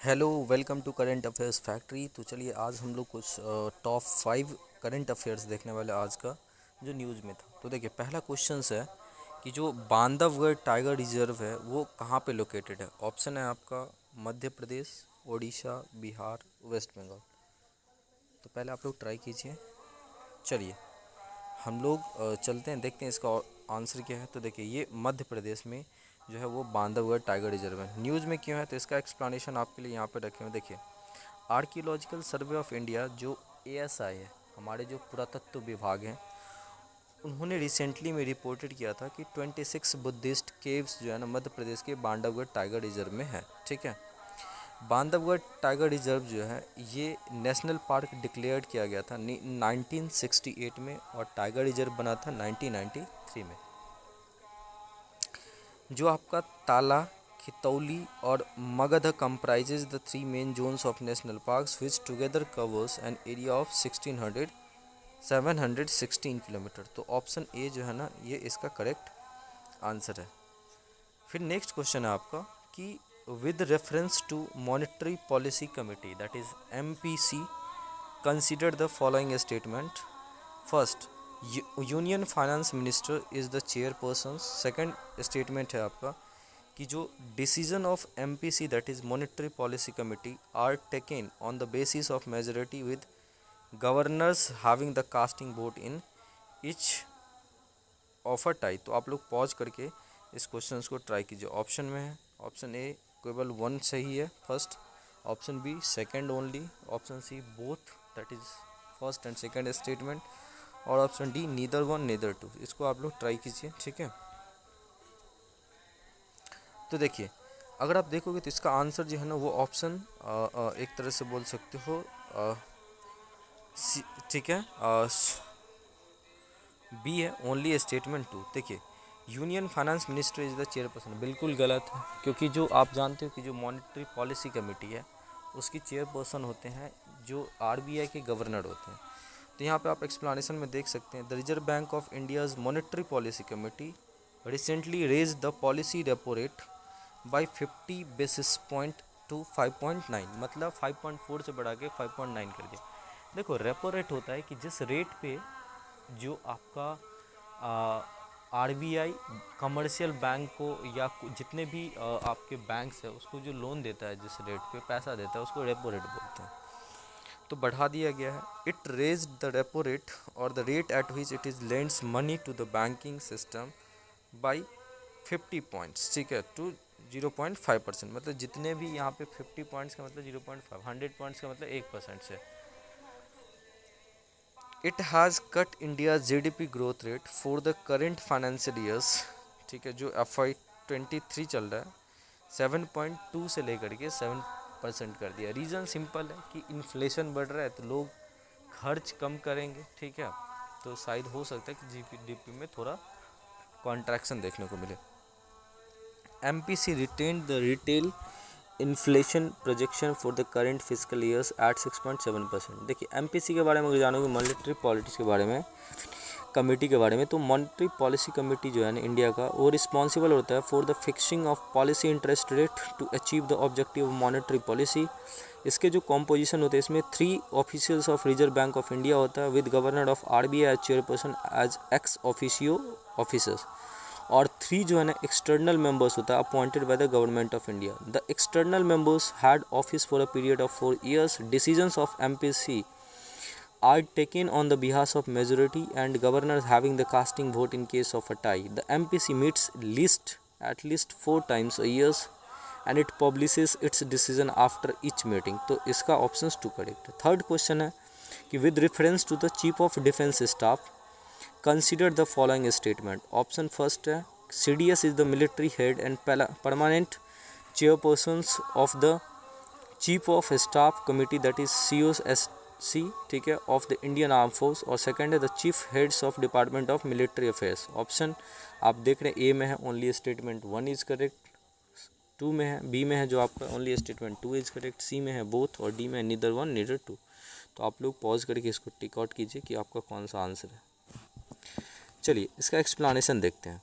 Hello, welcome to current affairs factory. तो चलिए आज हम लोग कुछ टॉप 5 करंट अफेयर्स देखने वाले आज का जो न्यूज़ में था। तो देखिए पहला क्वेश्चन है कि जो बांधवगढ़ टाइगर रिजर्व है वो कहाँ पे लोकेटेड है। ऑप्शन है आपका मध्य प्रदेश, उड़ीसा, बिहार, वेस्ट बंगाल। तो पहले आप लोग ट्राई कीजिए। चलिए हम लोग चलते हैं, देखते हैं इसका आंसर क्या है। तो देखिए ये मध्य प्रदेश में जो है वो बांधवगढ़ टाइगर रिजर्व है। न्यूज़ में क्यों है तो इसका एक्सप्लेनेशन आपके लिए यहाँ पे रखे हुए देखिए। आर्कियोलॉजिकल सर्वे ऑफ इंडिया जो एएसआई है, हमारे जो पुरातत्व विभाग हैं, उन्होंने रिसेंटली में रिपोर्टेड किया था कि 26 बुद्धिस्ट केव्स जो है ना मध्य प्रदेश के बांधवगढ़ टाइगर रिजर्व में है। ठीक है, बांधवगढ़ टाइगर रिजर्व जो है ये नेशनल पार्क डिक्लेयर्ड किया गया था 1968 में और टाइगर रिजर्व बना था 1993 में। जो आपका ताला, खितौली और Magadh comprises the three main zones of national parks which together covers an area of 716 kilometre. तो ऑप्शन ए जो है ना ये इसका करेक्ट आंसर है। फिर नेक्स्ट क्वेश्चन है आपका कि with reference to monetary policy committee that is MPC consider the following statement. First, union finance minister is the chairperson. Second statement है आपका कि जो decision of MPC that is monetary policy committee are taken on the basis of majority with governors having the casting vote in each of a tie. तो आप लोग pause करके इस question को ट्राई कीजिए। ऑप्शन में है ऑप्शन ए केवल वन सही है first, option B second only, option C both that is first and second statement, और option D neither one neither two. इसको आप लोग ट्राई कीजिए। ठीक है, तो देखिए अगर आप देखोगे तो इसका आंसर जो है ना वो ऑप्शन एक तरह से बोल सकते हो ठीक है बी है ओनली स्टेटमेंट टू। देखिए union finance minister is the chairperson, बिल्कुल गलत है, क्योंकि जो आप जानते हो कि जो मॉनेटरी पॉलिसी कमेटी है उसकी चेयरपर्सन होते हैं जो आरबीआई के गवर्नर होते हैं। तो यहाँ पे आप एक्सप्लेनेशन में देख सकते हैं the reserve bank of India's monetary policy committee recently raise the policy repo rate by 50 basis point to 5.9, मतलब 5.4 से बढ़ा के 5.9 कर दिया। देखो रेपो रेट होता है कि जिस रेट पे जो आपका आरबीआई कमर्शियल बैंक को या जितने भी आपके बैंक्स है उसको जो लोन देता है, जिस रेट पे पैसा देता है उसको रेपो रेट बोलते हैं। तो बढ़ा दिया गया है। It raised the repo rate और the rate at which it is lends money to the banking system by 50 points. ठीक है, टू 0.5%, मतलब जितने भी यहाँ पे 50 पॉइंट्स का मतलब 0.5, 100 पॉइंट्स का मतलब 1% से। It has cut India GDP growth rate for the current financial years, ठीक है, जो FY23 चल रहा है, 7.2 से लेकर के 7% कर दिया। रीज़न सिंपल है कि इन्फ्लेशन बढ़ रहा है तो लोग खर्च कम करेंगे। ठीक है, तो शायद हो सकता है कि जीडीपी में थोड़ा कॉन्ट्रैक्शन देखने को मिले। MPC retained the retail inflation projection for the current physical years at 6.7%। देखिए एमपीसी के बारे में अगर जानोगे, मॉनेटरी पॉलिटिक्स के बारे में, कमेटी के बारे में, तो मॉनेटरी पॉलिसी कमेटी जो है ना इंडिया का, वो रिस्पॉन्सिबल होता है for the fixing of policy interest rate to achieve the objective of monetary policy. इसके जो कॉम्पोजिशन होते हैं इसमें 3 officials of reserve bank of India होता है with governor of RBI as chairperson as ex officio officers, और 3 जो है ना एक्सटर्नल मेंबर्स होता है appointed by the government of India. The external members had office for a period of 4 years। Decisions of MPC are taken on the behalf of majority and governors having the casting vote in case of a tie. The MPC meets at least 4 times a year and it publishes its decision after each meeting। तो इसका options 2 correct. Third question है कि with reference to the chief of defence staff consider the following statement. Option first है CDS is the military head and permanent chairpersons of the chief of staff committee that is COSC, ठीक है, of the Indian arm force. और second है the chief heads of department of military affairs. Option आप देख रहे हैं ए में है ओनली स्टेटमेंट 1 इज करेक्ट, 2 में है, बी में है जो आपका ओनली स्टेटमेंट 2 इज करेक्ट, सी में है बोथ, और डी में है नीदर 1 नीदर 2। तो आप लोग पॉज करके इसको टिक आउट कीजिए कि आपका कौन सा आंसर है। चलिए इसका एक्सप्लेनेशन देखते हैं।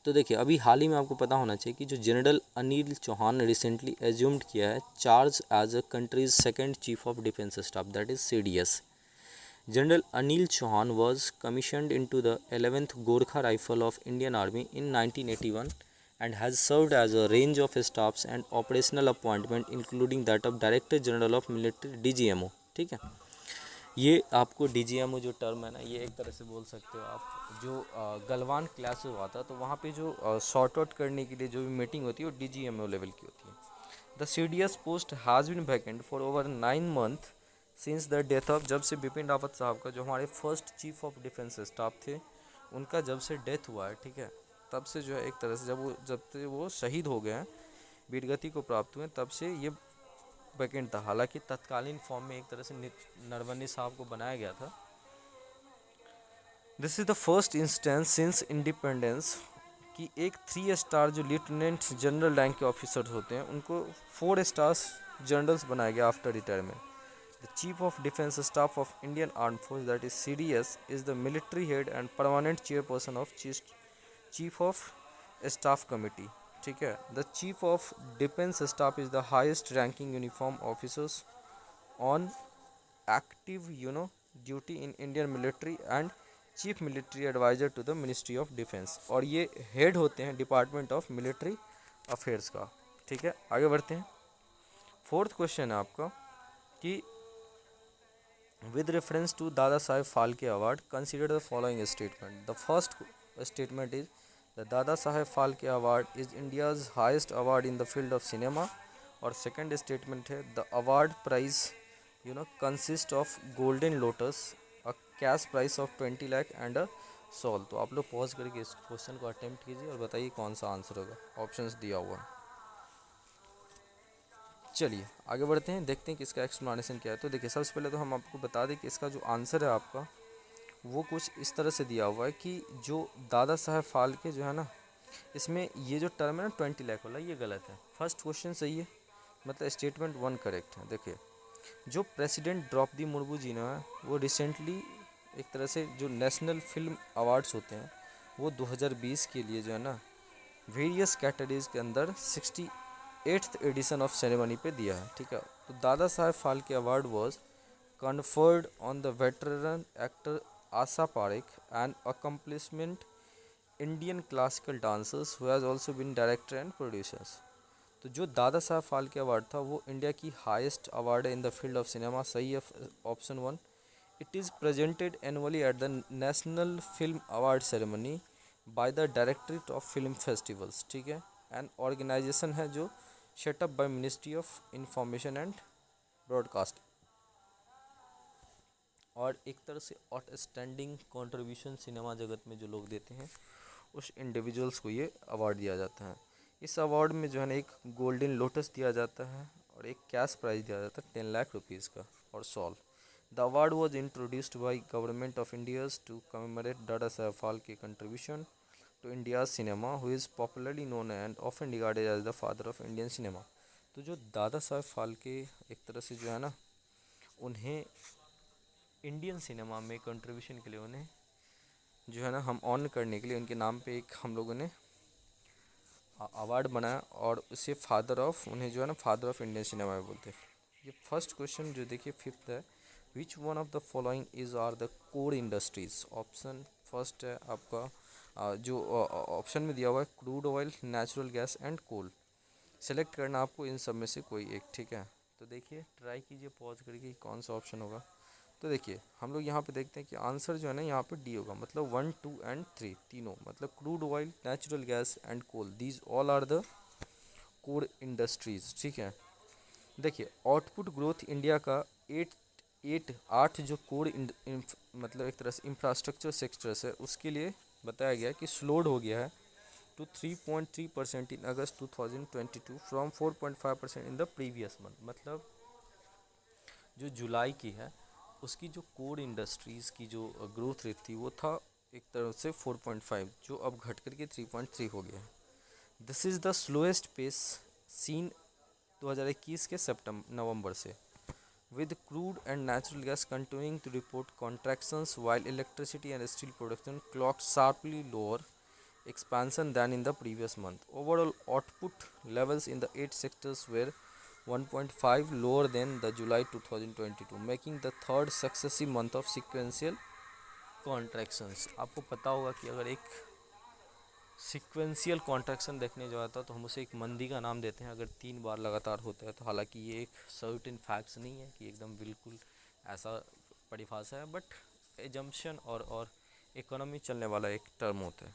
तो देखिए अभी हाल ही में आपको पता होना चाहिए कि जो जनरल अनिल चौहान ने रिसेंटली एज्यूम्ड किया है charge as a countries second chief of defence staff, that is CDS. General Anil Chauhan was commissioned into the 11th Gorkha Rifle of Indian Army in 1981 and has served as a range of staffs and operational appointment including that of Director General of Military DGMO. ठीक है, ये आपको DGMO जो term है ना, ये एक तरह से बोल सकते हो आप, जो गलवान क्लास हुआ था तो वहाँ पे जो सॉर्ट आउट करने के लिए जो भी मीटिंग होती है वो DGMO लेवल की होती है. The CDS post has been vacant for over 9 month since the death of, जब से बिपिन रावत साहब का जो हमारे first chief of defence staff थे उनका जब से डेथ हुआ है, ठीक है, तब से जो है एक तरह से जब से वो शहीद हो गए हैं, वीरगति को प्राप्त हुए, तब से ये वैकेंट था. हालांकि तत्कालीन फॉर्म में एक तरह से नरवनी साहब को बनाया गया था. This is the first instance since independence कि एक 3 स्टार जो लेफ्टिनेंट जनरल रैंक के ऑफिसर्स होते हैं उनको 4 स्टार्स जनरल्स बनाया गया after retirement. The Chief of Defence Staff of Indian Armed Force, that is CDS, is the military head and permanent chairperson of Chief of Staff Committee. ठीक है, the Chief of Defence Staff is the highest ranking uniform officers on active duty in Indian military and Chief Military Advisor to the Ministry of Defence. और ये head होते हैं department of military affairs का. ठीक है, आगे बढ़ते हैं. फोर्थ क्वेश्चन है आपका कि with reference to Dada Saheb Phalke Award, consider the following statement. The first statement is the Dada Saheb Phalke Award is India's highest award in the field of cinema. और second statement है the award prize consists of golden lotus, a cash prize of 20 lakh and a shawl. तो आप लोग pause करके इस question को attempt कीजिए और बताइए कौन सा आंसर होगा. ऑप्शंस दिया हुआ है. चलिए आगे बढ़ते हैं, देखते हैं कि इसका एक्सप्लेनेशन क्या है. तो देखिए सबसे पहले तो हम आपको बता दें कि इसका जो आंसर है आपका वो कुछ इस तरह से दिया हुआ है कि जो दादा साहब फाल्के जो है ना, इसमें ये जो टर्म है ना 20 लाख वाला, ये गलत है. फर्स्ट क्वेश्चन सही है, मतलब स्टेटमेंट 1 करेक्ट है. देखिए जो प्रेसिडेंट द्रौपदी मुर्मू जी ने वो रिसेंटली एक तरह से जो नेशनल फिल्म अवार्ड्स होते हैं वो 2020 के लिए जो है ना वेरियस कैटेगरीज के अंदर 68th एडिशन ऑफ सेरेमनी पे दिया है. ठीक है, तो दादा Saheb Phalke award was conferred on the veteran actor Asa Parekh, an accomplishment Indian classical dancers who has also been director and producers. तो जो दादा साहब फाल्के अवार्ड था वो इंडिया की हाईएस्ट अवार्ड है in the field of cinema. सही है option 1. It is presented annually at the national film award ceremony by the directorate of film festivals. ठीक है, एंड ऑर्गेनाइजेशन है जो setup by ministry of information and broadcast. और एक तरह से आउटस्टैंडिंग कंट्रीब्यूशन सिनेमा जगत में जो लोग देते हैं उस इंडिविजुअल्स को ये अवार्ड दिया जाता है. इस अवार्ड में जो है ना एक गोल्डन लोटस दिया जाता है और एक कैश प्राइज दिया जाता है 10 लाख रुपीज़ का और shawl. The award was introduced by government of India to commemorate Dada Saheb Phalke contribution to India cinema, who is popularly known and often regarded as the father of Indian cinema. तो जो दादा साहब फाल्के एक तरह से जो है ना उन्हें इंडियन सिनेमा में कंट्रीब्यूशन के लिए उन्हें जो है ना हम ऑन करने के लिए उनके नाम पे एक हम लोगों ने अवार्ड बनाया और उसे फादर ऑफ, उन्हें जो है ना फादर ऑफ इंडियन सिनेमा में बोलते हैं. ये फर्स्ट क्वेश्चन जो देखिए फिफ्थ है, which one of the following is are the core industries. Option first है आपका जो ऑप्शन में दिया हुआ है crude oil, natural gas and coal. Select करना आपको इन सब में से कोई एक. ठीक है, तो देखिए ट्राई कीजिए पॉज करके कौन सा ऑप्शन होगा. तो देखिए हम लोग यहाँ पे देखते हैं कि आंसर जो है ना यहाँ पे डी होगा, मतलब 1, 2 एंड 3 तीनों, मतलब crude oil, natural gas and coal, these all are the core industries. ठीक है, देखिए आउटपुट ग्रोथ इंडिया का 8 जो कोर मतलब एक तरह से इंफ्रास्ट्रक्चर सेक्टर्स है उसके लिए बताया गया कि स्लोड हो गया है to 3.3% in August 2022 from 4.5% in the previous month. मतलब जो जुलाई की है उसकी जो कोर इंडस्ट्रीज़ की जो ग्रोथ रेट थी वो था एक तरफ से 4.5 जो अब घट करके 3.3 हो गया है. This is the slowest pace since 2021 के नवंबर से, with crude and natural gas continuing to report contractions while electricity and steel production clocked sharply lower expansion than in the previous month. Overall output levels in the 8 sectors were 1.5 lower than the July 2022, making the third successive month of sequential contractions. आपको पता होगा कि अगर एक sequential contraction देखने जाता तो हम उसे एक मंदी का नाम देते हैं अगर 3 बार लगातार होता है तो। हालांकि ये एक सर्टेन फैक्ट्स नहीं है कि एकदम बिल्कुल ऐसा परिभाषा है, बट एजम्पशन और इकोनॉमी चलने वाला एक टर्म होता है।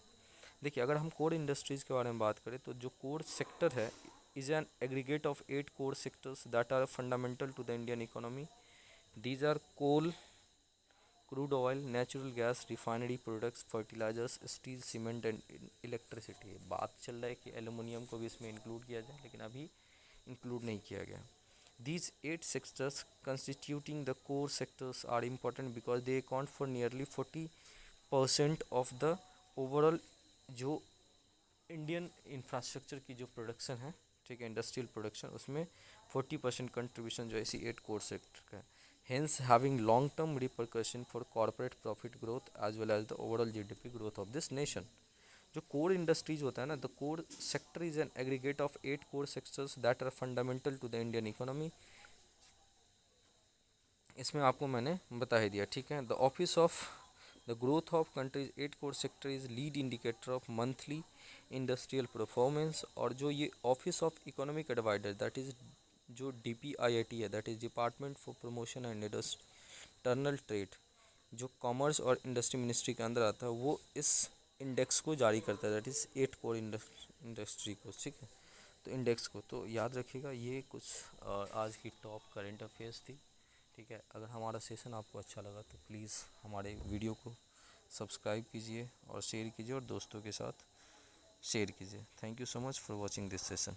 देखिए, अगर हम कोर इंडस्ट्रीज़ के बारे में बात करें तो जो कोर सेक्टर है is an aggregate of 8 core sectors that are fundamental to the Indian economy. These are coal, crude oil, natural gas, refinery products, fertilisers, steel, cement and electricity. बात चल रहा है कि एल्युमिनियम को भी इसमें इंक्लूड किया जाए, लेकिन अभी इंक्लूड नहीं किया गया। These 8 sectors constituting the core sectors are important because they account for nearly 40% of the overall जो इंडियन इंफ्रास्ट्रक्चर की जो प्रोडक्शन है, ठीक है, इंडस्ट्रियल प्रोडक्शन, उसमें 40% कंट्रीब्यूशन जो ऐसी 8 कोर सेक्टर का है। Hence having long term repercussion for corporate profit growth as well as the overall GDP growth of this nation. जो कोर इंडस्ट्रीज होता है ना, the core sector is an aggregate of 8 core sectors that are fundamental to the Indian economy. इसमें आपको मैंने बता ही दिया, ठीक है। The office of the growth of countries 8 core sector is lead indicator of monthly industrial performance. और जो ये office of economic adviser that is जो DPIIT है, that is department for promotion and internal trade, जो commerce और industry ministry के अंदर आता है, वो इस इंडेक्स को जारी करता है, दैट इज़ 8 कोर इंडस्ट्री को, ठीक है। तो इंडेक्स को तो याद रखिएगा। ये कुछ आज की टॉप करेंट अफेयर्स थी, ठीक है। अगर हमारा सेशन आपको अच्छा लगा तो प्लीज़ हमारे वीडियो को सब्सक्राइब कीजिए और शेयर कीजिए और दोस्तों के साथ शेयर कीजिए। Thank you so much for watching this session.